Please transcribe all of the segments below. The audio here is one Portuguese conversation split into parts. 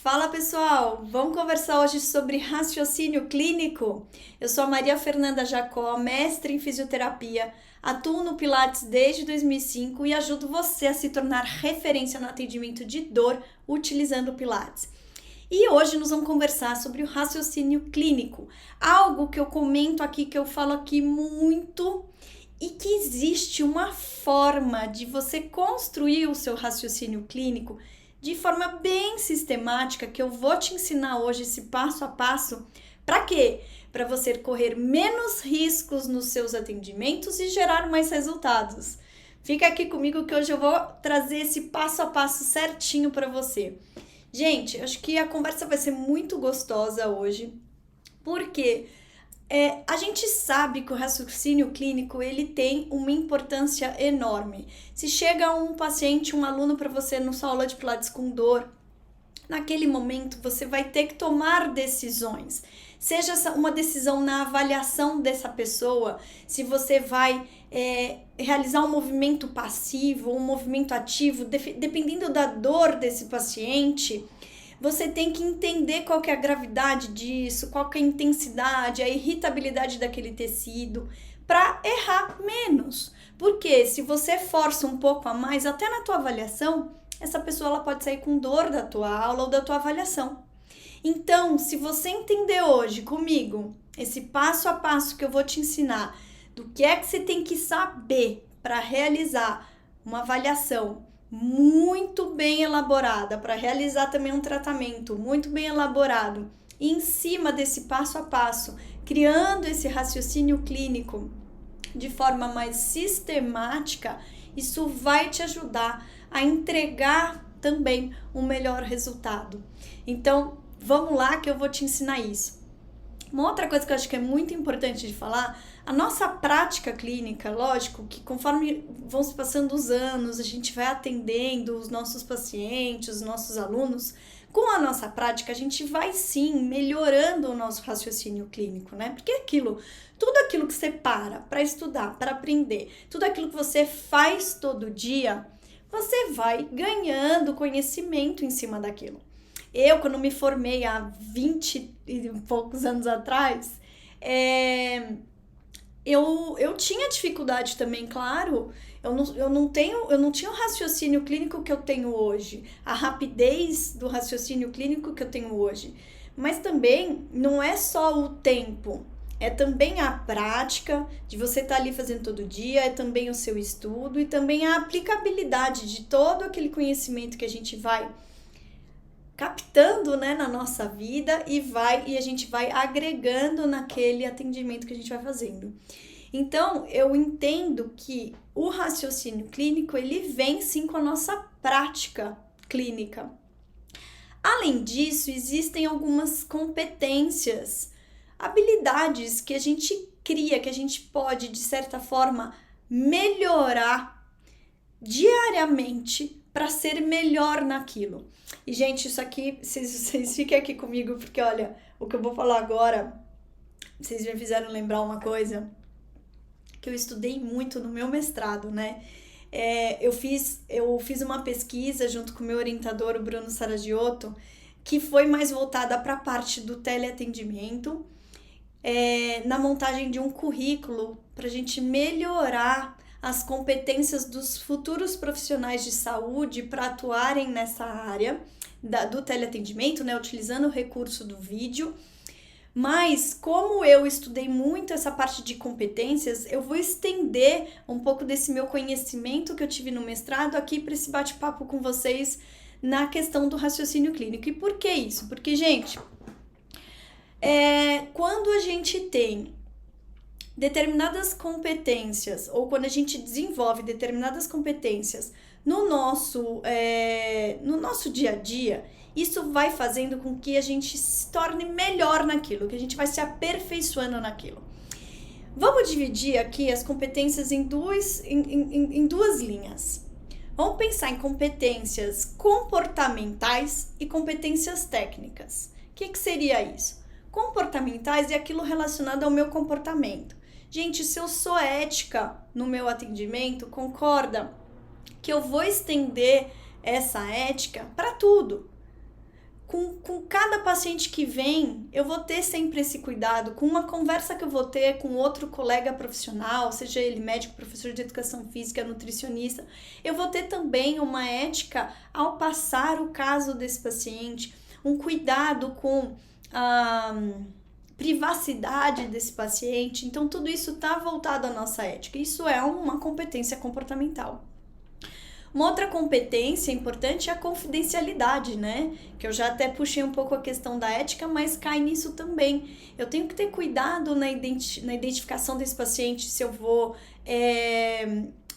Fala pessoal, vamos conversar hoje sobre raciocínio clínico? Eu sou a Maria Fernanda Jacó, mestre em fisioterapia, atuo no Pilates desde 2005 e ajudo você a se tornar referência no atendimento de dor utilizando o Pilates. E hoje nós vamos conversar sobre o raciocínio clínico, algo que eu comento aqui, que eu falo aqui muito e que existe uma forma de você construir o seu raciocínio clínico de forma bem sistemática, que eu vou te ensinar hoje esse passo a passo. Para quê? Para você correr menos riscos nos seus atendimentos e gerar mais resultados. Fica aqui comigo que hoje eu vou trazer esse passo a passo certinho para você. Gente, acho que a conversa vai ser muito gostosa hoje, porque a gente sabe que o raciocínio clínico ele tem uma importância enorme. Se chega um paciente, um aluno para você na sua aula de Pilates com dor, naquele momento você vai ter que tomar decisões. Seja uma decisão na avaliação dessa pessoa, se você vai realizar um movimento passivo ou um movimento ativo, dependendo da dor desse paciente. Você tem que entender qual que é a gravidade disso, qual que é a intensidade, a irritabilidade daquele tecido, para errar menos. Porque se você força um pouco a mais, até na tua avaliação, essa pessoa ela pode sair com dor da tua aula ou da tua avaliação. Então, se você entender hoje comigo esse passo a passo que eu vou te ensinar, do que é que você tem que saber para realizar uma avaliação muito bem elaborada, para realizar também um tratamento muito bem elaborado, e em cima desse passo a passo, criando esse raciocínio clínico de forma mais sistemática, isso vai te ajudar a entregar também um melhor resultado. Então, vamos lá que eu vou te ensinar isso. Uma outra coisa que eu acho que é muito importante de falar, a nossa prática clínica, lógico que conforme vão se passando os anos, a gente vai atendendo os nossos pacientes, os nossos alunos, com a nossa prática a gente vai sim melhorando o nosso raciocínio clínico, né? Porque tudo aquilo que você para estudar, para aprender, tudo aquilo que você faz todo dia, você vai ganhando conhecimento em cima daquilo. Eu, quando me formei há 20 e poucos anos atrás, eu tinha dificuldade também, claro. Eu não tinha o raciocínio clínico que eu tenho hoje, a rapidez do raciocínio clínico que eu tenho hoje. Mas também não é só o tempo, é também a prática de você estar ali fazendo todo dia, é também o seu estudo e também a aplicabilidade de todo aquele conhecimento que a gente vai captando, né, na nossa vida e a gente vai agregando naquele atendimento que a gente vai fazendo. Então, eu entendo que o raciocínio clínico, ele vem sim com a nossa prática clínica. Além disso, existem algumas competências, habilidades que a gente cria, que a gente pode, de certa forma, melhorar diariamente para ser melhor naquilo. E, gente, isso aqui, vocês fiquem aqui comigo, porque, olha, o que eu vou falar agora, vocês me fizeram lembrar uma coisa que eu estudei muito no meu mestrado, né? Eu fiz uma pesquisa junto com o meu orientador, o Bruno Saragiotto, que foi mais voltada para a parte do teleatendimento, na montagem de um currículo para a gente melhorar as competências dos futuros profissionais de saúde para atuarem nessa área do teleatendimento, né, utilizando o recurso do vídeo. Mas como eu estudei muito essa parte de competências, eu vou estender um pouco desse meu conhecimento que eu tive no mestrado aqui para esse bate-papo com vocês na questão do raciocínio clínico. E por que isso? Porque, gente, quando a gente tem determinadas competências, ou quando a gente desenvolve determinadas competências no nosso dia a dia, isso vai fazendo com que a gente se torne melhor naquilo, que a gente vai se aperfeiçoando naquilo. Vamos dividir aqui as competências em duas linhas. Vamos pensar em competências comportamentais e competências técnicas. O que seria isso? Comportamentais é aquilo relacionado ao meu comportamento. Gente, se eu sou ética no meu atendimento, concorda que eu vou estender essa ética para tudo. Com cada paciente que vem, eu vou ter sempre esse cuidado, com uma conversa que eu vou ter com outro colega profissional, seja ele médico, professor de educação física, nutricionista, eu vou ter também uma ética ao passar o caso desse paciente, um cuidado com a privacidade desse paciente. Então, tudo isso está voltado à nossa ética. Isso é uma competência comportamental. Uma outra competência importante é a confidencialidade, né? Que eu já até puxei um pouco a questão da ética, mas cai nisso também. Eu tenho que ter cuidado na identificação desse paciente, se eu vou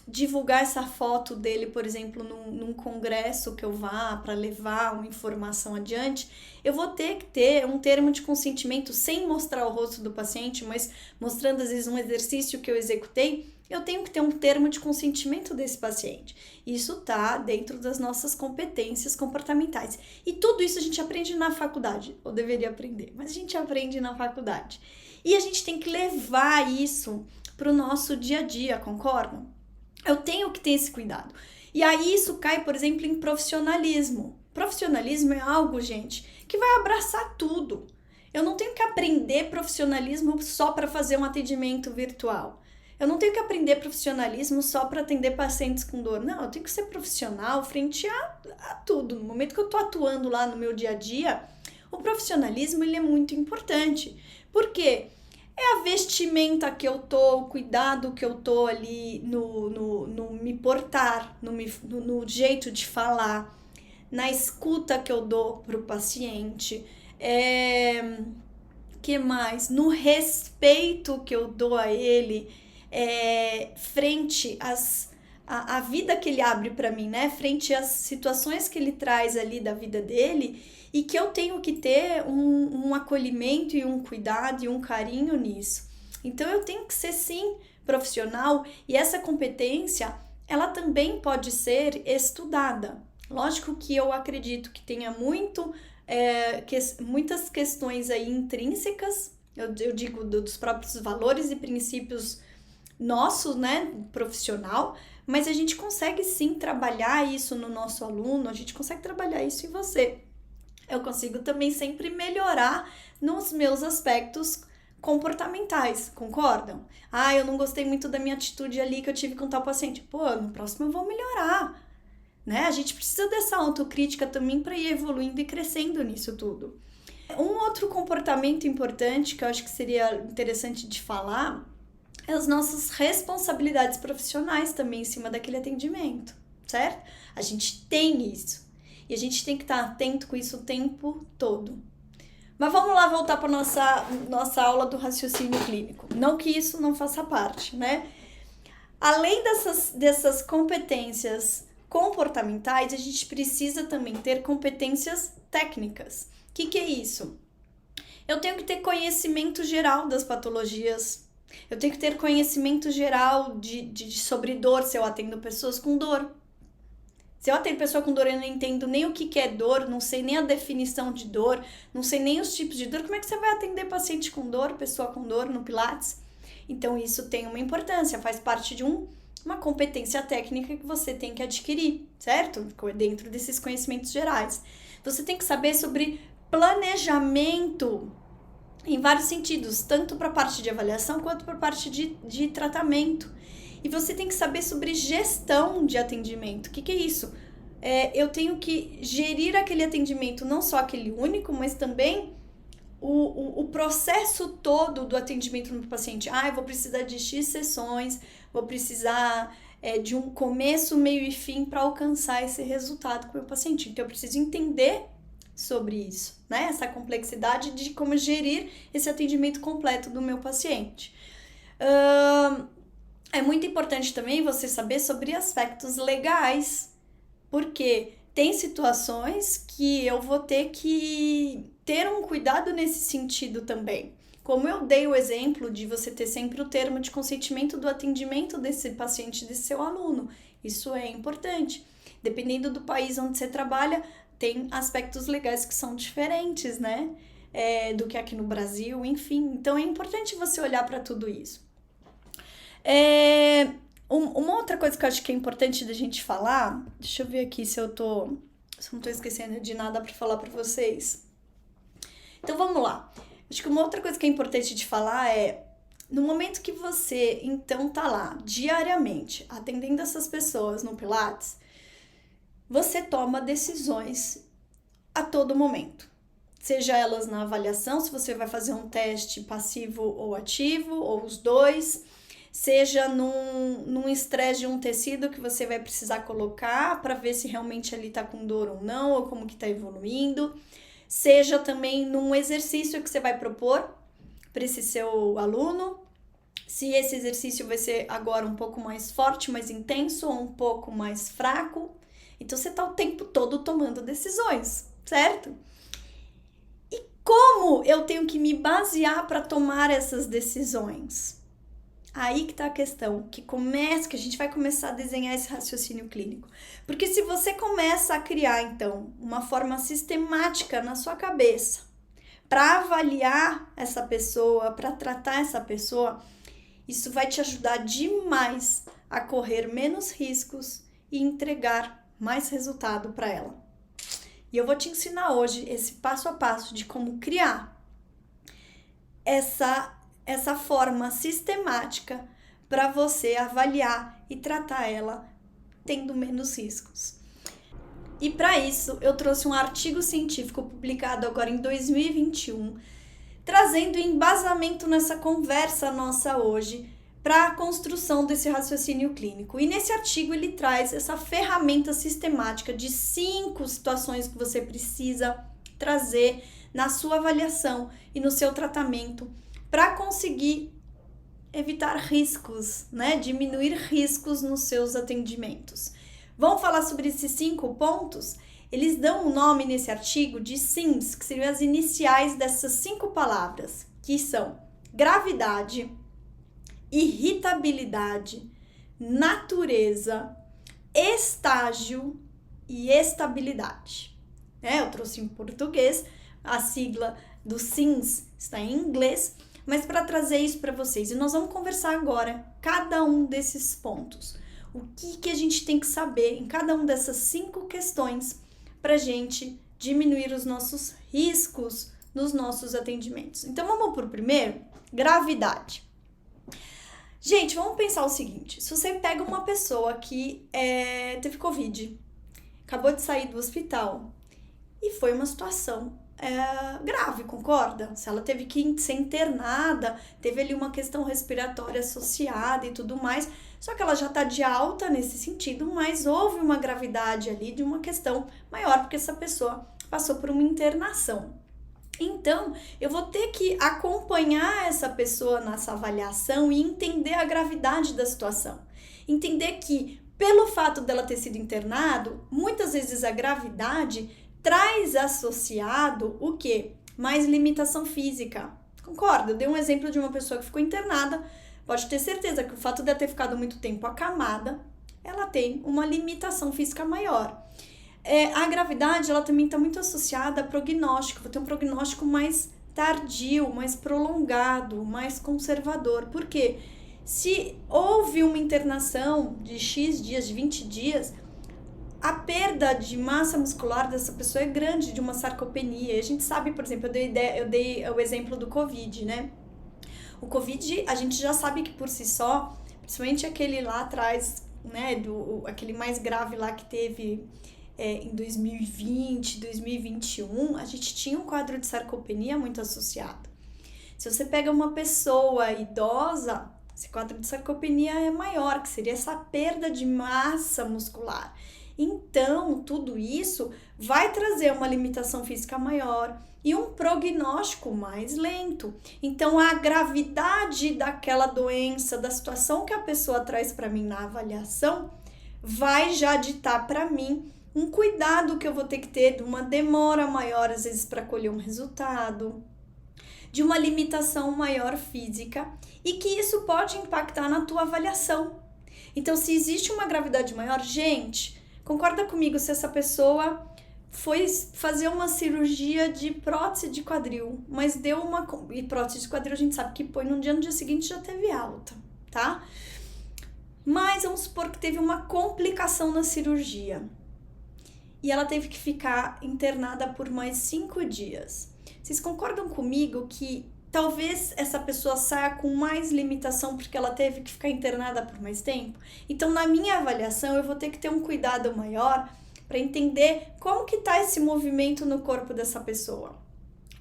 divulgar essa foto dele, por exemplo, num congresso que eu vá para levar uma informação adiante, eu vou ter que ter um termo de consentimento sem mostrar o rosto do paciente, mas mostrando às vezes um exercício que eu executei. Eu tenho que ter um termo de consentimento desse paciente. Isso tá dentro das nossas competências comportamentais. E tudo isso a gente aprende na faculdade, ou deveria aprender, mas a gente aprende na faculdade. E a gente tem que levar isso para o nosso dia a dia, concordam? Eu tenho que ter esse cuidado. E aí isso cai, por exemplo, em profissionalismo. Profissionalismo é algo, gente, que vai abraçar tudo. Eu não tenho que aprender profissionalismo só para fazer um atendimento virtual. Eu não tenho que aprender profissionalismo só para atender pacientes com dor. Não, eu tenho que ser profissional frente a tudo. No momento que eu estou atuando lá no meu dia a dia, o profissionalismo ele é muito importante. Por quê? É a vestimenta que eu tô, o cuidado que eu tô ali no me portar, no jeito de falar, na escuta que eu dou pro paciente, que mais? No respeito que eu dou a ele, frente à vida que ele abre para mim, né? Frente às situações que ele traz ali da vida dele, e que eu tenho que ter um acolhimento e um cuidado e um carinho nisso. Então eu tenho que ser sim profissional, e essa competência ela também pode ser estudada. Lógico que eu acredito que tenha muitas questões aí intrínsecas, eu digo dos próprios valores e princípios nossos, né, profissional, mas a gente consegue sim trabalhar isso no nosso aluno, a gente consegue trabalhar isso em você. Eu consigo também sempre melhorar nos meus aspectos comportamentais, concordam? Ah, eu não gostei muito da minha atitude ali que eu tive com tal paciente. Pô, no próximo eu vou melhorar, né? A gente precisa dessa autocrítica também para ir evoluindo e crescendo nisso tudo. Um outro comportamento importante que eu acho que seria interessante de falar é as nossas responsabilidades profissionais também em cima daquele atendimento, certo? A gente tem isso. E a gente tem que estar atento com isso o tempo todo. Mas vamos lá voltar para nossa aula do raciocínio clínico. Não que isso não faça parte, né? Além dessas competências comportamentais, a gente precisa também ter competências técnicas. O que é isso? Eu tenho que ter conhecimento geral das patologias. Eu tenho que ter conhecimento geral sobre dor, se eu atendo pessoas com dor. Se eu atendo pessoa com dor, eu não entendo nem o que é dor, não sei nem a definição de dor, não sei nem os tipos de dor. Como é que você vai atender paciente com dor, pessoa com dor no Pilates? Então, isso tem uma importância, faz parte de uma competência técnica que você tem que adquirir, certo? Dentro desses conhecimentos gerais. Você tem que saber sobre planejamento em vários sentidos, tanto para a parte de avaliação quanto para a parte de tratamento. E você tem que saber sobre gestão de atendimento. O que é isso? Eu tenho que gerir aquele atendimento, não só aquele único, mas também o processo todo do atendimento no paciente. Eu vou precisar de X sessões, vou precisar de um começo, meio e fim para alcançar esse resultado com o meu paciente. Então, eu preciso entender sobre isso, né? Essa complexidade de como gerir esse atendimento completo do meu paciente. É muito importante também você saber sobre aspectos legais, porque tem situações que eu vou ter que ter um cuidado nesse sentido também. Como eu dei o exemplo de você ter sempre o termo de consentimento do atendimento desse paciente, desse seu aluno. Isso é importante. Dependendo do país onde você trabalha, tem aspectos legais que são diferentes, né? Do que aqui no Brasil, enfim. Então, é importante você olhar para tudo isso. Uma outra coisa que eu acho que é importante da gente falar, deixa eu ver aqui se eu tô Se eu não tô esquecendo de nada para falar para vocês. Então vamos lá. Acho que uma outra coisa que é importante de falar é, no momento que você então tá lá diariamente atendendo essas pessoas no Pilates, você toma decisões a todo momento. Seja elas na avaliação, se você vai fazer um teste passivo ou ativo, ou os dois, seja num estresse de um tecido que você vai precisar colocar para ver se realmente ali tá com dor ou não, ou como que tá evoluindo, seja também num exercício que você vai propor para esse seu aluno, se esse exercício vai ser agora um pouco mais forte, mais intenso, ou um pouco mais fraco. Então você tá o tempo todo tomando decisões, certo? Como eu tenho que me basear para tomar essas decisões? Aí que tá a questão, que a gente vai começar a desenhar esse raciocínio clínico. Porque se você começa a criar, então, uma forma sistemática na sua cabeça para avaliar essa pessoa, para tratar essa pessoa, isso vai te ajudar demais a correr menos riscos e entregar mais resultado para ela. E eu vou te ensinar hoje esse passo a passo de como criar essa forma sistemática para você avaliar e tratar ela tendo menos riscos. E para isso, eu trouxe um artigo científico publicado agora em 2021, trazendo embasamento nessa conversa nossa hoje para a construção desse raciocínio clínico. E nesse artigo ele traz essa ferramenta sistemática de 5 situações que você precisa trazer na sua avaliação e no seu tratamento para conseguir evitar riscos, né? Diminuir riscos nos seus atendimentos. Vamos falar sobre esses 5 pontos? Eles dão um nome nesse artigo de SIMS, que seriam as iniciais dessas 5 palavras, que são gravidade, irritabilidade, natureza, estágio e estabilidade. Eu trouxe em português, a sigla do SIMS está em inglês, mas para trazer isso para vocês. E nós vamos conversar agora cada um desses pontos. O que a gente tem que saber em cada uma dessas 5 questões para a gente diminuir os nossos riscos nos nossos atendimentos. Então vamos para o primeiro, gravidade. Gente, vamos pensar o seguinte, se você pega uma pessoa que teve Covid, acabou de sair do hospital e foi uma situação grave, concorda? Se ela teve que ser internada, teve ali uma questão respiratória associada e tudo mais, só que ela já tá de alta nesse sentido, mas houve uma gravidade ali de uma questão maior, porque essa pessoa passou por uma internação. Então, eu vou ter que acompanhar essa pessoa nessa avaliação e entender a gravidade da situação. Entender que, pelo fato dela ter sido internado, muitas vezes a gravidade traz associado o quê? Mais limitação física. Concorda? Eu dei um exemplo de uma pessoa que ficou internada. Pode ter certeza que o fato de ela ter ficado muito tempo acamada, ela tem uma limitação física maior. A gravidade, ela também está muito associada a prognóstico. Vou ter um prognóstico mais tardio, mais prolongado, mais conservador. Por quê? Se houve uma internação de X dias, de 20 dias, a perda de massa muscular dessa pessoa é grande, de uma sarcopenia. A gente sabe, por exemplo, eu dei o exemplo do Covid, né? O Covid, a gente já sabe que por si só, principalmente aquele lá atrás, né, aquele mais grave lá que teve em 2020, 2021, a gente tinha um quadro de sarcopenia muito associado. Se você pega uma pessoa idosa, esse quadro de sarcopenia é maior, que seria essa perda de massa muscular. Então, tudo isso vai trazer uma limitação física maior e um prognóstico mais lento. Então, a gravidade daquela doença, da situação que a pessoa traz para mim na avaliação, vai já ditar para mim um cuidado que eu vou ter que ter, de uma demora maior, às vezes, para colher um resultado, de uma limitação maior física, e que isso pode impactar na tua avaliação. Então, se existe uma gravidade maior, gente, concorda comigo, se essa pessoa foi fazer uma cirurgia de prótese de quadril, mas deu uma... E prótese de quadril a gente sabe que põe no dia seguinte já teve alta, tá? Mas vamos supor que teve uma complicação na cirurgia. e ela teve que ficar internada por mais 5 dias. Vocês concordam comigo que talvez essa pessoa saia com mais limitação porque ela teve que ficar internada por mais tempo? Então, na minha avaliação, eu vou ter que ter um cuidado maior para entender como que está esse movimento no corpo dessa pessoa.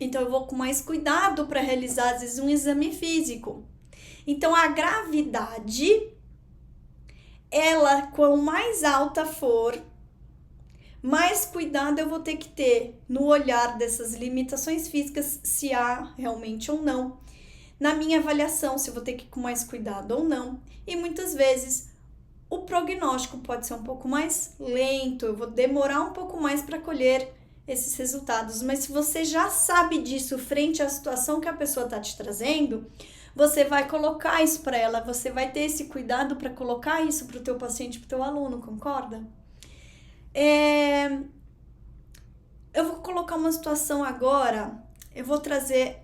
Então, eu vou com mais cuidado para realizar, às vezes, um exame físico. Então, a gravidade, ela, quanto mais alta for, mais cuidado eu vou ter que ter no olhar dessas limitações físicas, se há realmente ou não. Na minha avaliação, se eu vou ter que ir com mais cuidado ou não. E muitas vezes o prognóstico pode ser um pouco mais lento, eu vou demorar um pouco mais para colher esses resultados. Mas se você já sabe disso frente à situação que a pessoa está te trazendo, você vai colocar isso para ela, você vai ter esse cuidado para colocar isso para o teu paciente, para o teu aluno, concorda? Eu vou colocar uma situação agora, eu vou trazer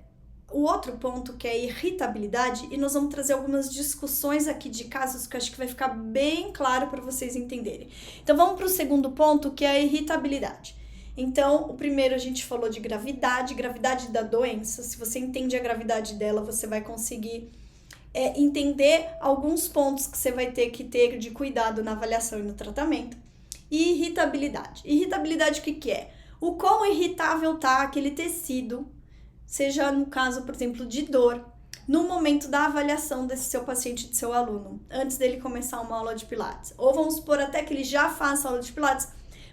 o outro ponto, que é a irritabilidade, e nós vamos trazer algumas discussões aqui de casos que eu acho que vai ficar bem claro para vocês entenderem. Então vamos para o segundo ponto, que é a irritabilidade. Então, o primeiro a gente falou de gravidade da doença. Se você entende a gravidade dela, você vai conseguir entender alguns pontos que você vai ter que ter de cuidado na avaliação e no tratamento. E irritabilidade. Irritabilidade, o que é? O quão irritável tá aquele tecido, seja no caso, por exemplo, de dor, no momento da avaliação desse seu paciente, de seu aluno, antes dele começar uma aula de Pilates. Ou vamos supor até que ele já faça aula de Pilates,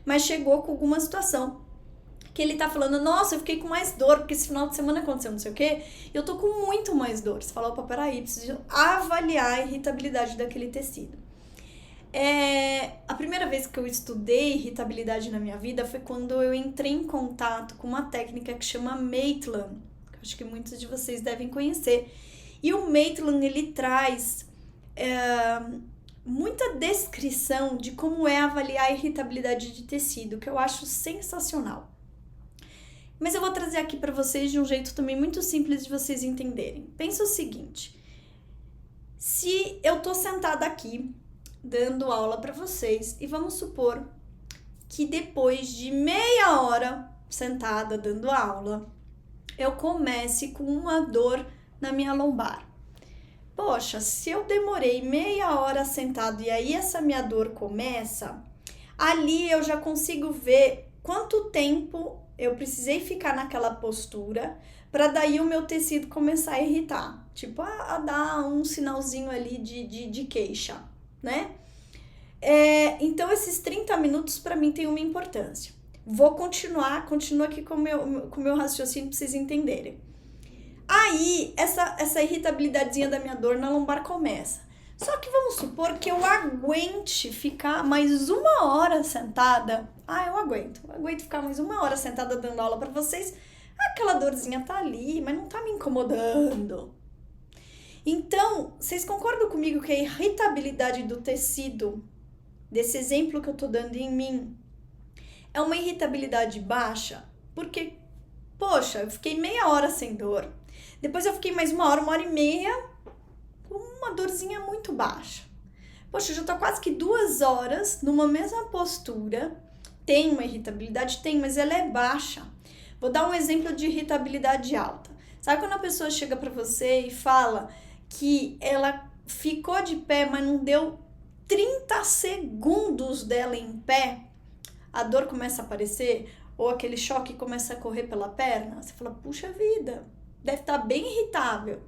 mas chegou com alguma situação que ele tá falando, nossa, eu fiquei com mais dor, porque esse final de semana aconteceu não sei o quê, e eu tô com muito mais dor. Você fala, opa, peraí, preciso avaliar a irritabilidade daquele tecido. A primeira vez que eu estudei irritabilidade na minha vida foi quando eu entrei em contato com uma técnica que chama Maitland, que eu acho que muitos de vocês devem conhecer. E o Maitland, ele traz muita descrição de como é avaliar a irritabilidade de tecido, que eu acho sensacional. Mas eu vou trazer aqui para vocês de um jeito também muito simples de vocês entenderem. Pensa o seguinte, se eu tô sentada aqui, dando aula para vocês, e vamos supor que depois de meia hora sentada dando aula, eu comece com uma dor na minha lombar. Poxa, se eu demorei meia hora sentado e aí essa minha dor começa, ali eu já consigo ver quanto tempo eu precisei ficar naquela postura para daí o meu tecido começar a irritar, tipo a dar um sinalzinho ali de queixa, né? Então esses 30 minutos para mim tem uma importância. Vou continuo aqui com o meu raciocínio para vocês entenderem. Aí essa irritabilidadezinha da minha dor na lombar começa. Só que vamos supor que eu aguente ficar mais uma hora sentada. Eu aguento ficar mais uma hora sentada dando aula para vocês. Aquela dorzinha tá ali, mas não tá me incomodando. Então, vocês concordam comigo que a irritabilidade do tecido, desse exemplo que eu tô dando em mim, é uma irritabilidade baixa? Porque, poxa, eu fiquei meia hora sem dor. Depois eu fiquei mais uma hora e meia, com uma dorzinha muito baixa. Poxa, eu já tô quase que 2 horas numa mesma postura. Tem uma irritabilidade? Tem, mas ela é baixa. Vou dar um exemplo de irritabilidade alta. Sabe quando a pessoa chega pra você e fala que ela ficou de pé, mas não deu 30 segundos dela em pé, a dor começa a aparecer, ou aquele choque começa a correr pela perna? Você fala, puxa vida, deve estar bem irritável.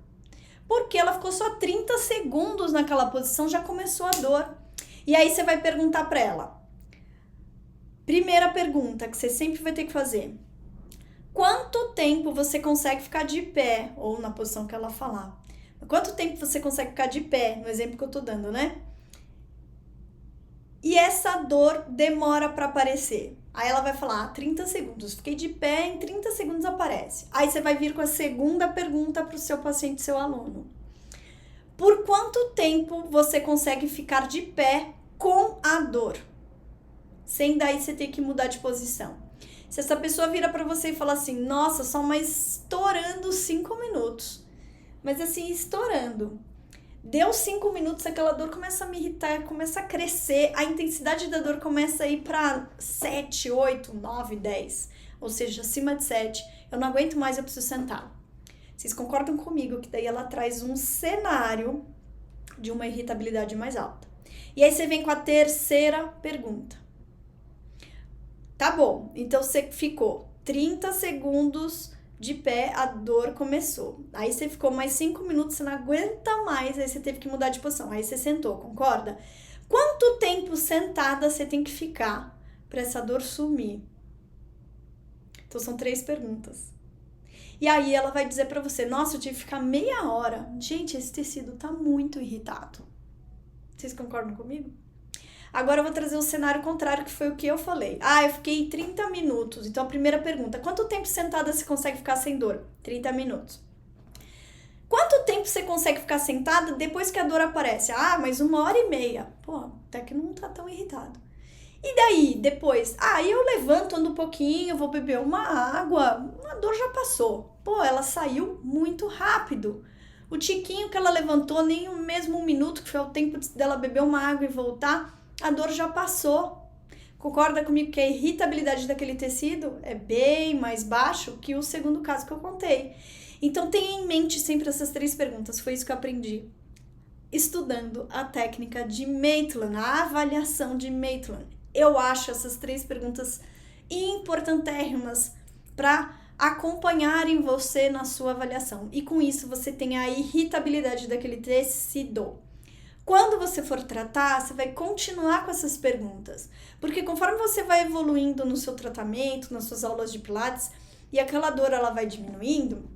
Porque ela ficou só 30 segundos naquela posição, já começou a dor. E aí você vai perguntar pra ela. Primeira pergunta que você sempre vai ter que fazer. Quanto tempo você consegue ficar de pé? Ou na posição que ela falar. Quanto tempo você consegue ficar de pé? No exemplo que eu tô dando, né? E essa dor demora para aparecer. Aí ela vai falar, 30 segundos. Fiquei de pé, em 30 segundos aparece. Aí você vai vir com a segunda pergunta para o seu paciente, seu aluno. Por quanto tempo você consegue ficar de pé com a dor? Sem daí você ter que mudar de posição. Se essa pessoa vira para você e fala assim, nossa, só mais estourando 5 minutos. Mas assim, estourando. Deu 5 minutos, aquela dor começa a me irritar, começa a crescer, a intensidade da dor começa a ir para 7, 8, 9, 10, ou seja, acima de 7. Eu não aguento mais, eu preciso sentar. Vocês concordam comigo que daí ela traz um cenário de uma irritabilidade mais alta. E aí você vem com a terceira pergunta. Tá bom, então você ficou 30 segundos de pé, a dor começou. Aí você ficou mais 5 minutos, você não aguenta mais, aí você teve que mudar de posição. Aí você sentou, concorda? Quanto tempo sentada você tem que ficar para essa dor sumir? Então são 3 perguntas. E aí ela vai dizer para você, nossa, eu tive que ficar meia hora. Gente, esse tecido tá muito irritado. Vocês concordam comigo? Agora eu vou trazer o cenário contrário, que foi o que eu falei. Eu fiquei 30 minutos. Então a primeira pergunta, quanto tempo sentada você consegue ficar sem dor? 30 minutos. Quanto tempo você consegue ficar sentada depois que a dor aparece? Mas 1h30. Pô, até que não tá tão irritado. E daí, depois? Eu levanto, ando um pouquinho, vou beber uma água, a dor já passou. Pô, ela saiu muito rápido. O tiquinho que ela levantou, nem o mesmo 1 minuto, que foi o tempo dela beber uma água e voltar, a dor já passou. Concorda comigo que a irritabilidade daquele tecido é bem mais baixo que o segundo caso que eu contei? Então tenha em mente sempre essas 3 perguntas, foi isso que eu aprendi estudando a técnica de Maitland, a avaliação de Maitland. Eu acho essas 3 perguntas importantérrimas para acompanharem você na sua avaliação. E com isso você tem a irritabilidade daquele tecido. Quando você for tratar, você vai continuar com essas perguntas. Porque conforme você vai evoluindo no seu tratamento, nas suas aulas de Pilates, e aquela dor ela vai diminuindo,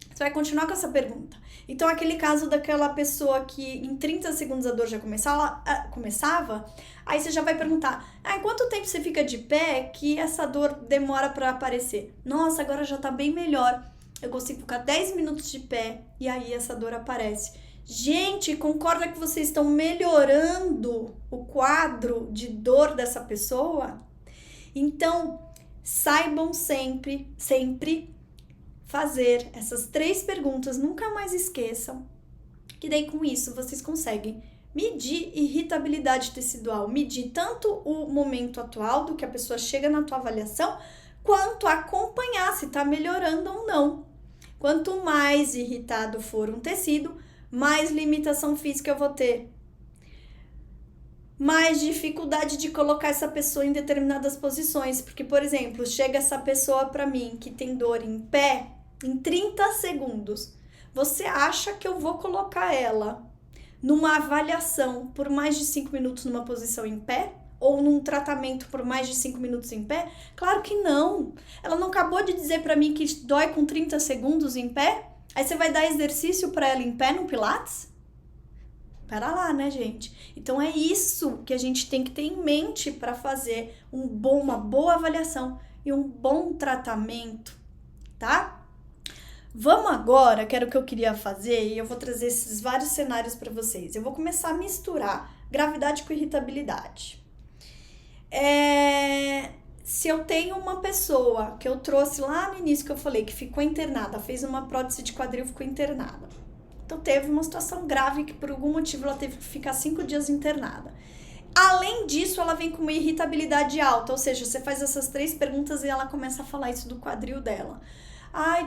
você vai continuar com essa pergunta. Então, aquele caso daquela pessoa que em 30 segundos a dor já começava, aí você já vai perguntar, em quanto tempo você fica de pé que essa dor demora para aparecer? Nossa, agora já tá bem melhor. Eu consigo ficar 10 minutos de pé e aí essa dor aparece. Gente, concorda que vocês estão melhorando o quadro de dor dessa pessoa? Então, saibam sempre fazer essas 3 perguntas, nunca mais esqueçam, que daí com isso vocês conseguem medir irritabilidade tecidual, medir tanto o momento atual do que a pessoa chega na tua avaliação, quanto acompanhar se está melhorando ou não. Quanto mais irritado for um tecido, mais limitação física eu vou ter, mais dificuldade de colocar essa pessoa em determinadas posições, porque, por exemplo, chega essa pessoa para mim que tem dor em pé, em 30 segundos, você acha que eu vou colocar ela numa avaliação por mais de 5 minutos numa posição em pé? Ou num tratamento por mais de 5 minutos em pé? Claro que não. Ela não acabou de dizer para mim que dói com 30 segundos em pé? Aí você vai dar exercício para ela em pé no Pilates? Pera lá, né, gente? Então é isso que a gente tem que ter em mente para fazer uma boa avaliação e um bom tratamento, tá? Vamos agora, que era o que eu queria fazer, e eu vou trazer esses vários cenários para vocês. Eu vou começar a misturar gravidade com irritabilidade. Se eu tenho uma pessoa que eu trouxe lá no início, que eu falei, que ficou internada, fez uma prótese de quadril, ficou internada. Então teve uma situação grave que por algum motivo ela teve que ficar 5 dias internada. Além disso, ela vem com uma irritabilidade alta, ou seja, você faz essas 3 perguntas e ela começa a falar isso do quadril dela.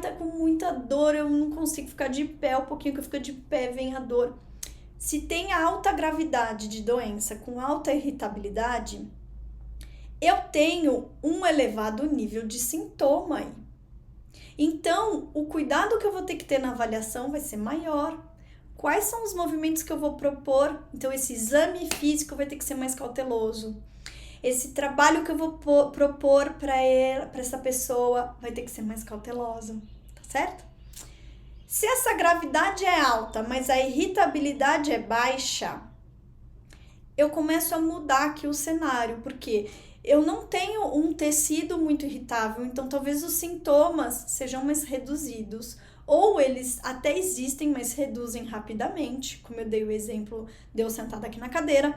Tá com muita dor, eu não consigo ficar de pé, o pouquinho que eu fico de pé vem a dor. Se tem alta gravidade de doença com alta irritabilidade, eu tenho um elevado nível de sintoma aí. Então, o cuidado que eu vou ter que ter na avaliação vai ser maior. Quais são os movimentos que eu vou propor? Então, esse exame físico vai ter que ser mais cauteloso. Esse trabalho que eu vou propor para essa pessoa vai ter que ser mais cauteloso, tá certo? Se essa gravidade é alta, mas a irritabilidade é baixa, eu começo a mudar aqui o cenário, porque eu não tenho um tecido muito irritável, então talvez os sintomas sejam mais reduzidos, ou eles até existem, mas reduzem rapidamente, como eu dei o exemplo de eu sentada aqui na cadeira.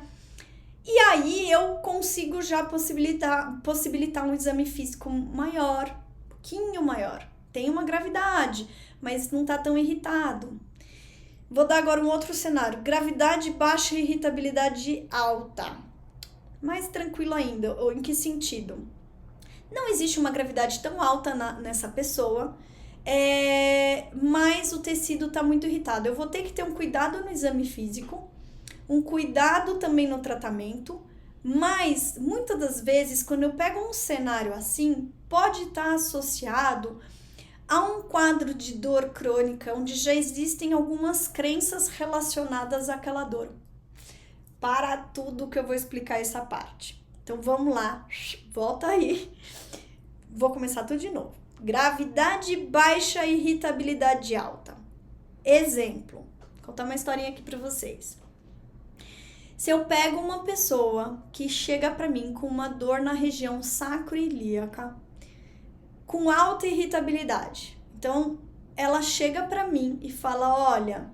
E aí eu consigo já possibilitar um exame físico maior, um pouquinho maior. Tem uma gravidade, mas não tá tão irritado. Vou dar agora um outro cenário. Gravidade baixa e irritabilidade alta. Mais tranquilo ainda. Ou em que sentido? Não existe uma gravidade tão alta nessa pessoa, mas o tecido está muito irritado. Eu vou ter que ter um cuidado no exame físico, um cuidado também no tratamento, mas muitas das vezes, quando eu pego um cenário assim, pode estar associado a um quadro de dor crônica, onde já existem algumas crenças relacionadas àquela dor. Para tudo que eu vou explicar essa parte. Então vamos lá, volta aí. Vou começar tudo de novo. Gravidade baixa e irritabilidade alta. Exemplo, vou contar uma historinha aqui para vocês. Se eu pego uma pessoa que chega para mim com uma dor na região sacroiliaca, com alta irritabilidade, então ela chega para mim e fala, olha,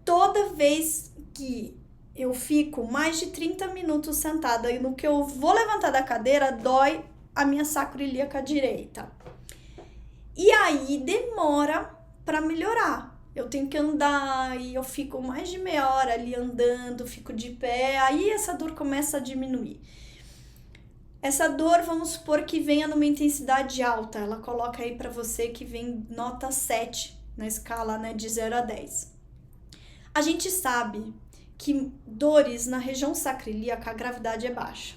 toda vez que eu fico mais de 30 minutos sentada e no que eu vou levantar da cadeira, dói a minha sacroiliaca direita. E aí demora para melhorar. Eu tenho que andar e eu fico mais de meia hora ali andando, fico de pé, aí essa dor começa a diminuir. Essa dor, vamos supor que venha numa intensidade alta, ela coloca aí para você que vem nota 7 na escala, né, de 0 a 10. A gente sabe que dores na região sacroiliaca, a gravidade é baixa.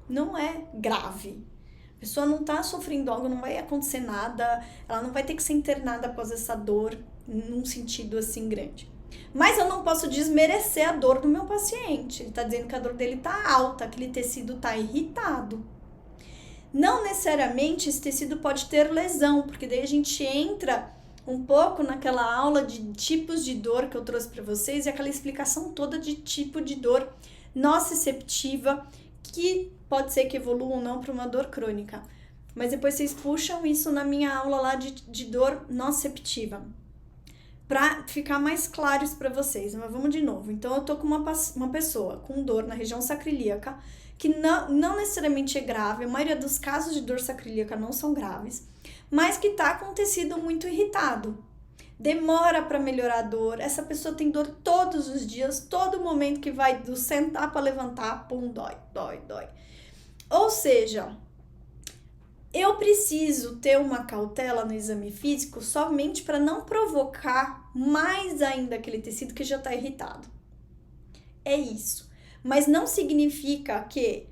Não é grave. A pessoa não tá sofrendo algo, não vai acontecer nada, ela não vai ter que ser internada após essa dor, num sentido assim grande. Mas eu não posso desmerecer a dor do meu paciente. Ele tá dizendo que a dor dele tá alta, aquele tecido tá irritado. Não necessariamente esse tecido pode ter lesão, porque daí a gente entra um pouco naquela aula de tipos de dor que eu trouxe para vocês e aquela explicação toda de tipo de dor nociceptiva, que pode ser que evolua ou não para uma dor crônica. Mas depois vocês puxam isso na minha aula lá de dor nociceptiva, para ficar mais claro isso para vocês. Mas vamos de novo. Então eu tô com uma pessoa com dor na região sacroiliaca, que não necessariamente é grave, a maioria dos casos de dor sacroiliaca não são graves, mas que tá com o tecido muito irritado. Demora para melhorar a dor, essa pessoa tem dor todos os dias, todo momento que vai do sentar para levantar, pum, dói. Ou seja, eu preciso ter uma cautela no exame físico somente para não provocar mais ainda aquele tecido que já está irritado. É isso. Mas não significa que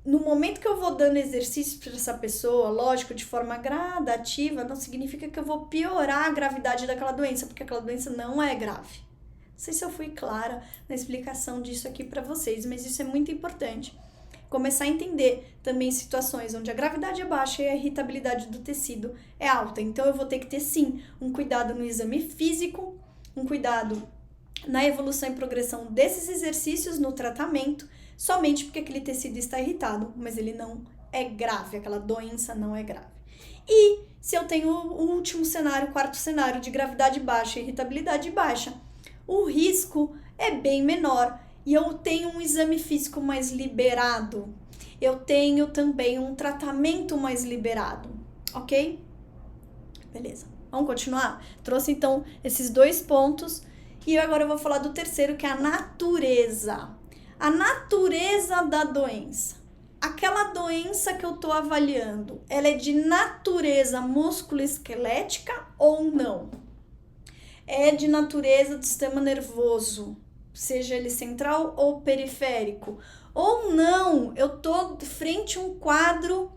no momento que eu vou dando exercício para essa pessoa, lógico, de forma gradativa, não significa que eu vou piorar a gravidade daquela doença, porque aquela doença não é grave. Não sei se eu fui clara na explicação disso aqui para vocês, mas isso é muito importante. Começar a entender também situações onde a gravidade é baixa e a irritabilidade do tecido é alta. Então eu vou ter que ter sim um cuidado no exame físico, um cuidado na evolução e progressão desses exercícios no tratamento, somente porque aquele tecido está irritado, mas ele não é grave, aquela doença não é grave. E se eu tenho o último cenário, o quarto cenário de gravidade baixa e irritabilidade baixa, o risco é bem menor e eu tenho um exame físico mais liberado, eu tenho também um tratamento mais liberado, ok? Beleza, vamos continuar? Trouxe então esses 2 pontos e agora eu vou falar do terceiro, que é a natureza. A natureza da doença. Aquela doença que eu tô avaliando, ela é de natureza músculo-esquelética ou não? É de natureza do sistema nervoso, seja ele central ou periférico? Ou não, eu tô frente a um quadro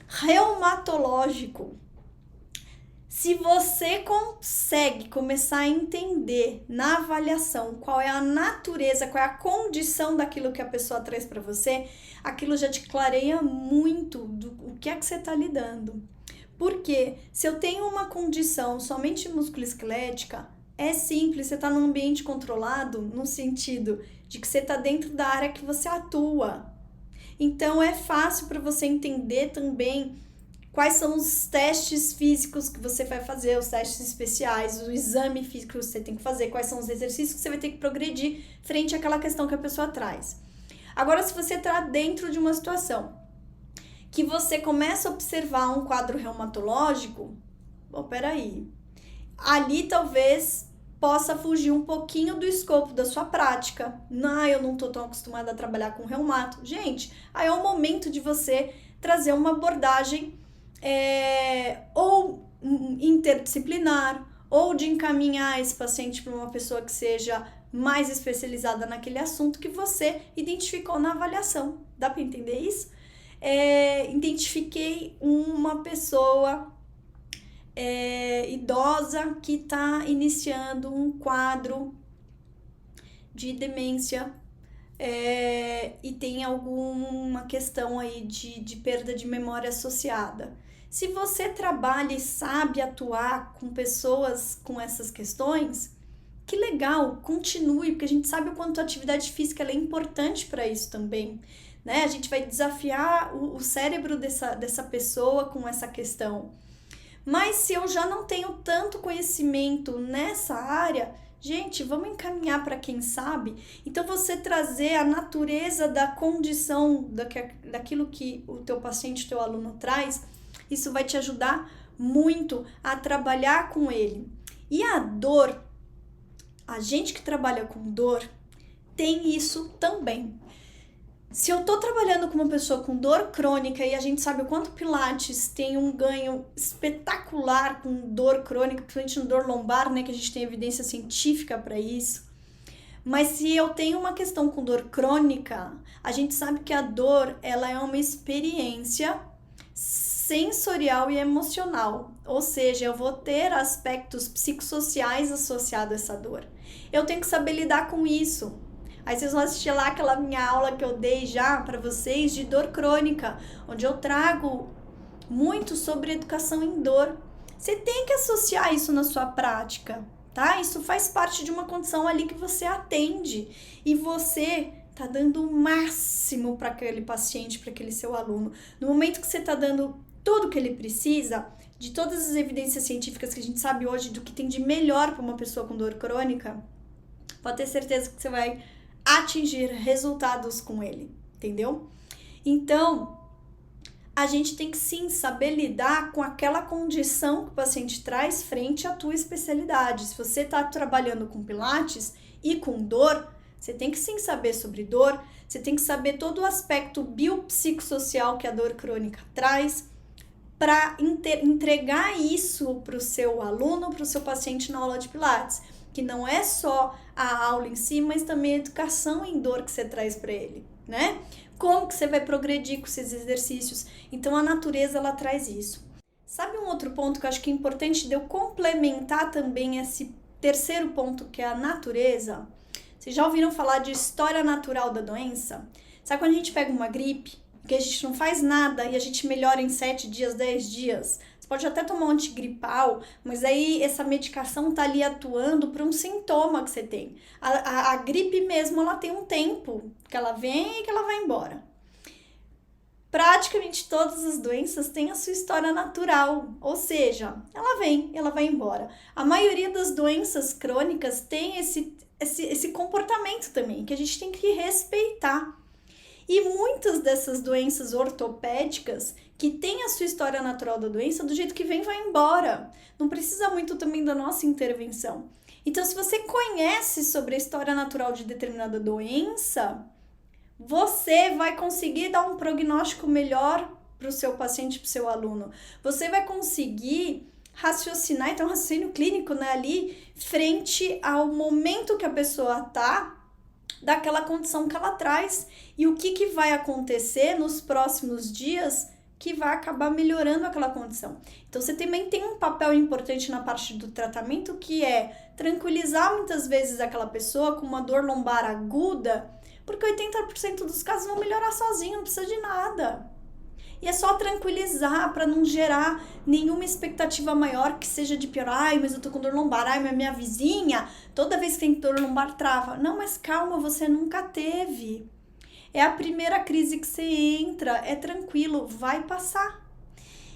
reumatológico. Se você consegue começar a entender na avaliação qual é a natureza, qual é a condição daquilo que a pessoa traz para você, aquilo já te clareia muito o que é que você está lidando. Porque se eu tenho uma condição somente musculoesquelética, é simples, você está num ambiente controlado, no sentido de que você está dentro da área que você atua. Então é fácil para você entender também quais são os testes físicos que você vai fazer, os testes especiais, o exame físico que você tem que fazer, quais são os exercícios que você vai ter que progredir frente àquela questão que a pessoa traz. Agora, se você está dentro de uma situação que você começa a observar um quadro reumatológico, peraí, ali talvez possa fugir um pouquinho do escopo da sua prática. Não, eu não tô tão acostumada a trabalhar com reumato. Gente, aí é o momento de você trazer uma abordagem ou interdisciplinar, ou de encaminhar esse paciente para uma pessoa que seja mais especializada naquele assunto que você identificou na avaliação. Dá para entender isso? Identifiquei uma pessoa idosa que está iniciando um quadro de demência e tem alguma questão aí de perda de memória associada. Se você trabalha e sabe atuar com pessoas com essas questões, que legal, continue, porque a gente sabe o quanto a atividade física é importante para isso também, né? A gente vai desafiar o cérebro dessa pessoa com essa questão. Mas se eu já não tenho tanto conhecimento nessa área, gente, vamos encaminhar para quem sabe. Então, você trazer a natureza da condição, daquilo que o teu paciente, o teu aluno traz, isso vai te ajudar muito a trabalhar com ele. E a dor, a gente que trabalha com dor, tem isso também. Se eu tô trabalhando com uma pessoa com dor crônica e a gente sabe o quanto Pilates tem um ganho espetacular com dor crônica, principalmente no dor lombar, né, que a gente tem evidência científica para isso. Mas se eu tenho uma questão com dor crônica, a gente sabe que a dor, ela é uma experiência sensorial e emocional, ou seja, eu vou ter aspectos psicossociais associados a essa dor. Eu tenho que saber lidar com isso. Aí vocês vão assistir lá aquela minha aula que eu dei já para vocês de dor crônica, onde eu trago muito sobre educação em dor. Você tem que associar isso na sua prática, tá? Isso faz parte de uma condição ali que você atende e você tá dando o máximo para aquele paciente, para aquele seu aluno. No momento que você tá dando tudo que ele precisa, de todas as evidências científicas que a gente sabe hoje do que tem de melhor para uma pessoa com dor crônica, pode ter certeza que você vai atingir resultados com ele, entendeu? Então, a gente tem que sim saber lidar com aquela condição que o paciente traz frente à tua especialidade. Se você está trabalhando com Pilates e com dor, você tem que sim saber sobre dor, você tem que saber todo o aspecto biopsicossocial que a dor crônica traz, para entregar isso para o seu aluno, para o seu paciente na aula de Pilates, que não é só a aula em si, mas também a educação em dor que você traz para ele, né? Como que você vai progredir com esses exercícios? Então, a natureza, ela traz isso. Sabe um outro ponto que eu acho que é importante de eu complementar também esse terceiro ponto, que é a natureza? Vocês já ouviram falar de história natural da doença? Sabe quando a gente pega uma gripe, que a gente não faz nada e a gente melhora em 7 dias, 10 dias? Você pode até tomar um antigripal, mas aí essa medicação tá ali atuando para um sintoma que você tem. A gripe mesmo, ela tem um tempo que ela vem e que ela vai embora. Praticamente todas as doenças têm a sua história natural, ou seja, ela vem e ela vai embora. A maioria das doenças crônicas tem esse comportamento também, que a gente tem que respeitar. E muitas dessas doenças ortopédicas que têm a sua história natural da doença, do jeito que vem, vai embora. Não precisa muito também da nossa intervenção. Então, se você conhece sobre a história natural de determinada doença, você vai conseguir dar um prognóstico melhor para o seu paciente, para o seu aluno. Você vai conseguir raciocinar, então, um raciocínio clínico, né, ali, frente ao momento que a pessoa está, daquela condição que ela traz e o que vai acontecer nos próximos dias que vai acabar melhorando aquela condição. Então, você também tem um papel importante na parte do tratamento, que é tranquilizar muitas vezes aquela pessoa com uma dor lombar aguda, porque 80% dos casos vão melhorar sozinho, não precisa de nada. E é só tranquilizar para não gerar nenhuma expectativa maior que seja de pior. Ai, mas eu tô com dor lombar. Ai, mas minha vizinha, toda vez que tem dor lombar, trava. Não, mas calma, você nunca teve. É a primeira crise que você entra, é tranquilo, vai passar.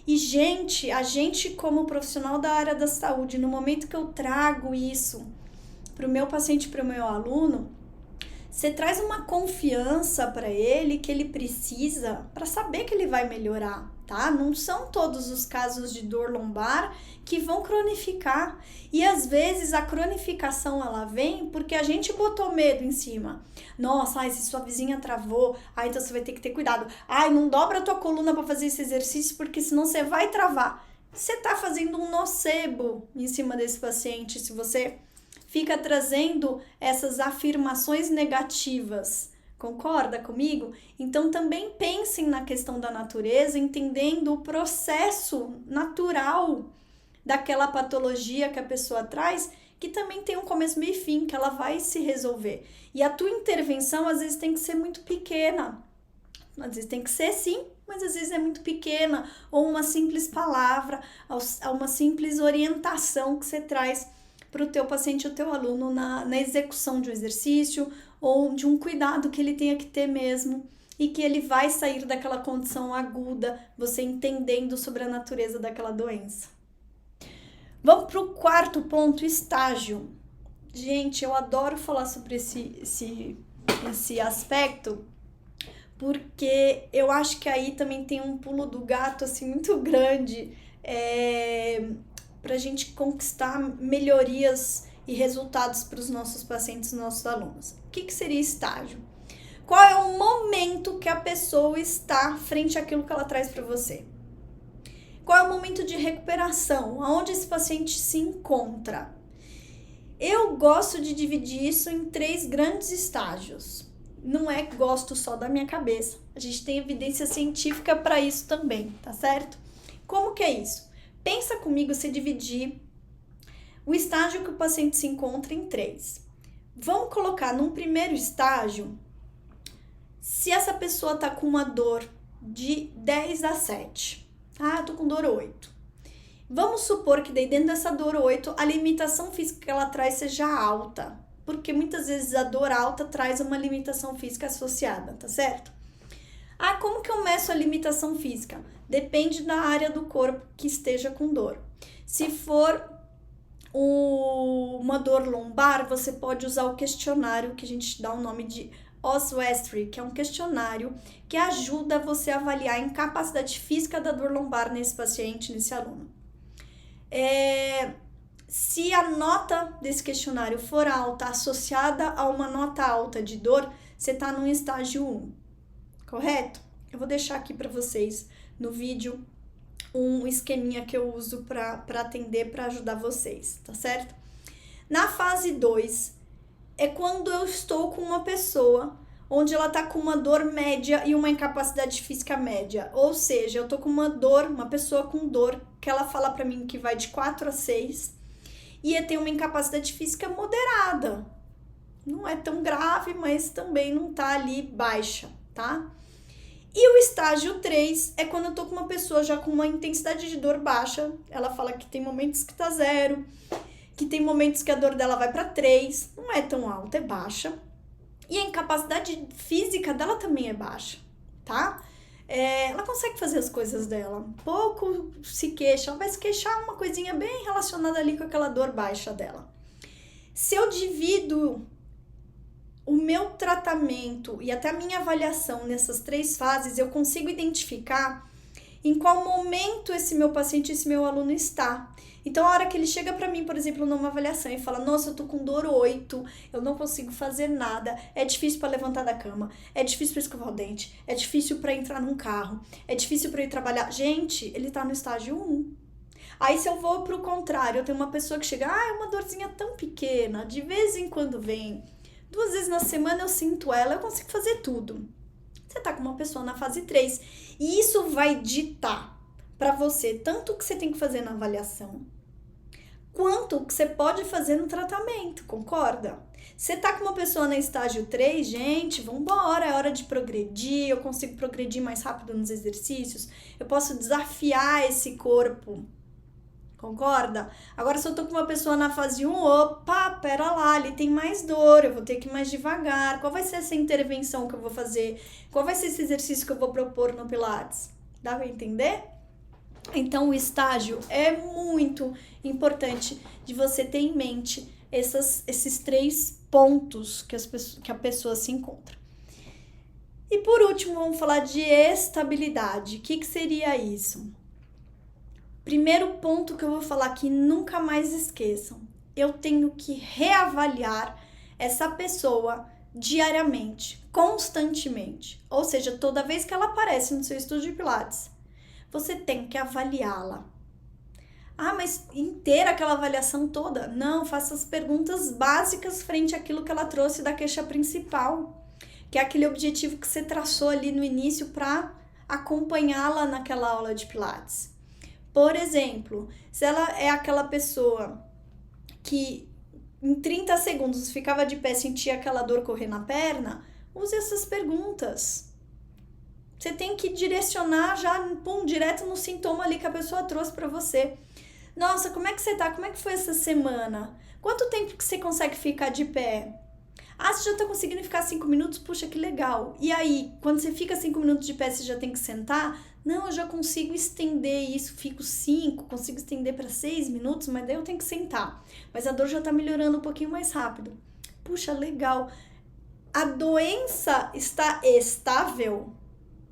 E, gente, a gente como profissional da área da saúde, no momento que eu trago isso para o meu paciente, para o meu aluno, Você traz uma confiança para ele que ele precisa para saber que ele vai melhorar, tá? Não são todos os casos de dor lombar que vão cronificar. E às vezes a cronificação ela vem porque a gente botou medo em cima. Nossa, ai, se sua vizinha travou, ai, então você vai ter que ter cuidado. Ai, não dobra a tua coluna para fazer esse exercício porque senão você vai travar. Você tá fazendo um nocebo em cima desse paciente se você fica trazendo essas afirmações negativas. Concorda comigo? Então também pensem na questão da natureza, entendendo o processo natural daquela patologia que a pessoa traz, que também tem um começo, meio e fim, que ela vai se resolver. E a tua intervenção às vezes tem que ser muito pequena. Às vezes tem que ser sim, mas às vezes é muito pequena, ou uma simples palavra, uma simples orientação que você traz para o teu paciente, o teu aluno na execução de um exercício ou de um cuidado que ele tenha que ter mesmo e que ele vai sair daquela condição aguda, você entendendo sobre a natureza daquela doença. Vamos para o quarto ponto, estágio. Gente, eu adoro falar sobre esse aspecto, porque eu acho que aí também tem um pulo do gato assim muito grande, para a gente conquistar melhorias e resultados para os nossos pacientes, nossos alunos. O que seria estágio? Qual é o momento que a pessoa está frente àquilo que ela traz para você? Qual é o momento de recuperação? Aonde esse paciente se encontra? Eu gosto de dividir isso em 3 grandes estágios. Não é que gosto só da minha cabeça. A gente tem evidência científica para isso também, tá certo? Como que é isso? Pensa comigo se dividir o estágio que o paciente se encontra em 3. Vamos colocar num primeiro estágio, se essa pessoa tá com uma dor de 10 a 7. Ah, eu tô com dor 8. Vamos supor que daí dentro dessa dor 8, a limitação física que ela traz seja alta. Porque muitas vezes a dor alta traz uma limitação física associada, tá certo? Ah, como que eu meço a limitação física? Depende da área do corpo que esteja com dor. Se for uma dor lombar, você pode usar o questionário que a gente dá o nome de Oswestry, que é um questionário que ajuda você a avaliar a incapacidade física da dor lombar nesse paciente, nesse aluno. Se a nota desse questionário for alta, associada a uma nota alta de dor, você está no estágio 1, correto? Eu vou deixar aqui para vocês no vídeo um esqueminha que eu uso para atender, para ajudar vocês, tá certo? Na fase 2, é quando eu estou com uma pessoa onde ela tá com uma dor média e uma incapacidade física média. Ou seja, eu tô com uma pessoa com dor que ela fala para mim que vai de 4 a 6 e tem uma incapacidade física moderada. Não é tão grave, mas também não tá ali baixa, tá? E o estágio 3 é quando eu tô com uma pessoa já com uma intensidade de dor baixa. Ela fala que tem momentos que tá 0, que tem momentos que a dor dela vai para 3, não é tão alta, é baixa. E a incapacidade física dela também é baixa, tá? Ela consegue fazer as coisas dela, pouco se queixa, ela vai se queixar uma coisinha bem relacionada ali com aquela dor baixa dela. Se eu divido o meu tratamento e até a minha avaliação nessas 3 fases, eu consigo identificar em qual momento esse meu paciente, esse meu aluno está. Então, a hora que ele chega para mim, por exemplo, numa avaliação e fala, nossa, eu tô com dor 8, eu não consigo fazer nada, é difícil para levantar da cama, é difícil para escovar o dente, é difícil para entrar num carro, é difícil para ir trabalhar. Gente, ele tá no estágio 1. Aí, se eu vou pro contrário, eu tenho uma pessoa que chega, é uma dorzinha tão pequena, de vez em quando vem, 2 vezes na semana eu sinto ela, eu consigo fazer tudo. Você tá com uma pessoa na fase 3. E isso vai ditar para você tanto o que você tem que fazer na avaliação, quanto o que você pode fazer no tratamento, concorda? Você tá com uma pessoa no estágio 3, gente, vambora, é hora de progredir, eu consigo progredir mais rápido nos exercícios, eu posso desafiar esse corpo, concorda? Agora, se eu tô com uma pessoa na fase 1, opa, pera lá, ele tem mais dor, eu vou ter que ir mais devagar. Qual vai ser essa intervenção que eu vou fazer? Qual vai ser esse exercício que eu vou propor no Pilates? Dá pra entender? Então, o estágio é muito importante de você ter em mente esses 3 pontos que a pessoa se encontra. E por último, vamos falar de estabilidade. O que seria isso? Primeiro ponto que eu vou falar aqui, nunca mais esqueçam. Eu tenho que reavaliar essa pessoa diariamente, constantemente. Ou seja, toda vez que ela aparece no seu estúdio de Pilates, você tem que avaliá-la. Ah, mas inteira aquela avaliação toda? Não, faça as perguntas básicas frente àquilo que ela trouxe da queixa principal, que é aquele objetivo que você traçou ali no início para acompanhá-la naquela aula de Pilates. Por exemplo, se ela é aquela pessoa que em 30 segundos ficava de pé, sentia aquela dor correr na perna, use essas perguntas. Você tem que direcionar já, direto no sintoma ali que a pessoa trouxe para você. Nossa, como é que você tá? Como é que foi essa semana? Quanto tempo que você consegue ficar de pé? Ah, você já tá conseguindo ficar 5 minutos? Puxa, que legal. E aí, quando você fica 5 minutos de pé, você já tem que sentar? Não, eu já consigo estender isso, fico 5, consigo estender para 6 minutos, mas daí eu tenho que sentar. Mas a dor já tá melhorando um pouquinho mais rápido. Puxa, legal. A doença está estável?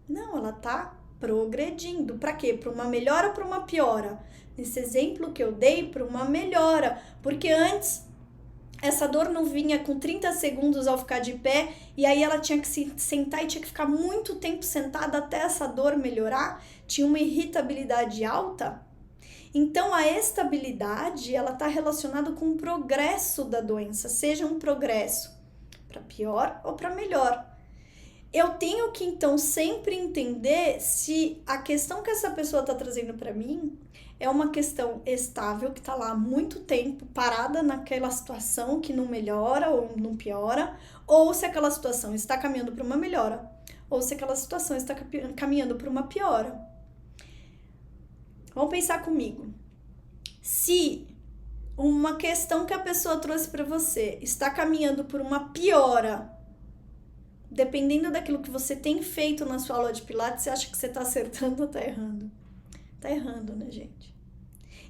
Não, ela tá progredindo. Para quê? Para uma melhora ou para uma piora? Nesse exemplo que eu dei, para uma melhora. Porque antes, essa dor não vinha com 30 segundos ao ficar de pé, e aí ela tinha que se sentar e tinha que ficar muito tempo sentada até essa dor melhorar, tinha uma irritabilidade alta. Então a estabilidade, ela está relacionada com o progresso da doença, seja um progresso para pior ou para melhor. Eu tenho que então sempre entender se a questão que essa pessoa está trazendo para mim é uma questão estável, que está lá há muito tempo parada naquela situação que não melhora ou não piora, ou se aquela situação está caminhando para uma melhora, ou se aquela situação está caminhando para uma piora. Vamos pensar comigo. Se uma questão que a pessoa trouxe para você está caminhando por uma piora, dependendo daquilo que você tem feito na sua aula de Pilates, você acha que você está acertando ou está errando? Tá errando, né, gente?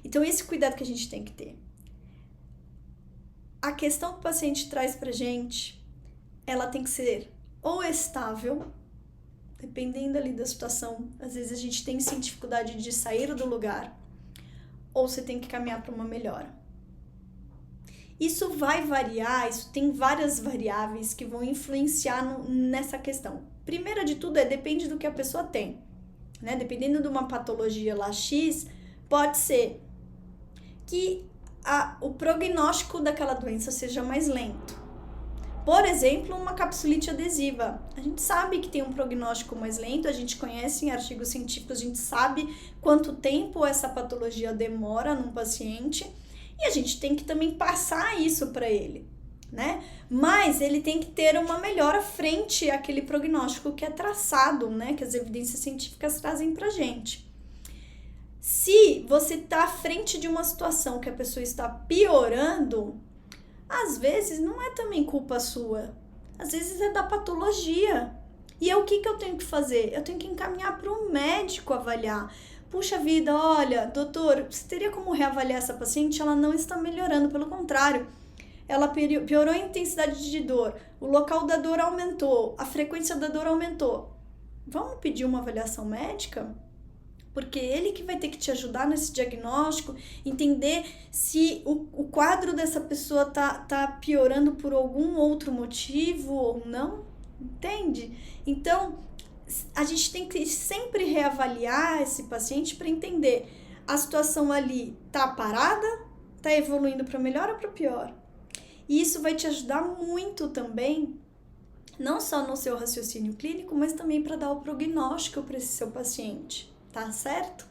Então, esse cuidado que a gente tem que ter. A questão que o paciente traz pra gente, ela tem que ser ou estável, dependendo ali da situação. Às vezes a gente tem sim dificuldade de sair do lugar, ou você tem que caminhar para uma melhora. Isso vai variar, isso tem várias variáveis que vão influenciar nessa questão. Primeira de tudo, depende do que a pessoa tem. Né? Dependendo de uma patologia lá X, pode ser que o prognóstico daquela doença seja mais lento. Por exemplo, uma capsulite adesiva. A gente sabe que tem um prognóstico mais lento, a gente conhece em artigos científicos, a gente sabe quanto tempo essa patologia demora num paciente e a gente tem que também passar isso para ele. Né? Mas ele tem que ter uma melhora frente àquele prognóstico que é traçado, né? Que as evidências científicas trazem pra gente. Se você está à frente de uma situação que a pessoa está piorando, às vezes não é também culpa sua, às vezes é da patologia. E o que eu tenho que fazer? Eu tenho que encaminhar para um médico avaliar. Puxa vida, olha, doutor, você teria como reavaliar essa paciente? Ela não está melhorando, pelo contrário. Ela piorou a intensidade de dor, o local da dor aumentou, a frequência da dor aumentou. Vamos pedir uma avaliação médica? Porque ele que vai ter que te ajudar nesse diagnóstico, entender se o quadro dessa pessoa tá piorando por algum outro motivo ou não, entende? Então, a gente tem que sempre reavaliar esse paciente para entender a situação ali tá parada, tá evoluindo para melhor ou para pior. E isso vai te ajudar muito também, não só no seu raciocínio clínico, mas também para dar o prognóstico para esse seu paciente, tá certo?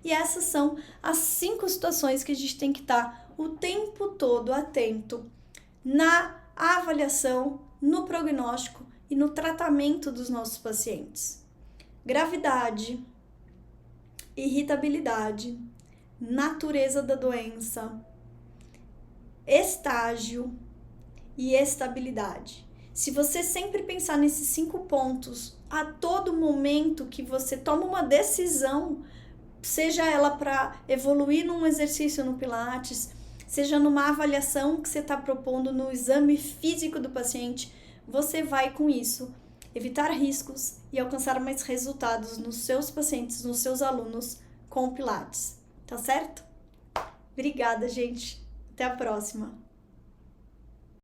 E essas são as 5 situações que a gente tem que estar o tempo todo atento na avaliação, no prognóstico e no tratamento dos nossos pacientes. Gravidade, irritabilidade, natureza da doença, estágio e estabilidade. Se você sempre pensar nesses 5 pontos, a todo momento que você toma uma decisão, seja ela para evoluir num exercício no Pilates, seja numa avaliação que você está propondo no exame físico do paciente, você vai com isso evitar riscos e alcançar mais resultados nos seus pacientes, nos seus alunos com o Pilates, tá certo? Obrigada, gente. Até a próxima.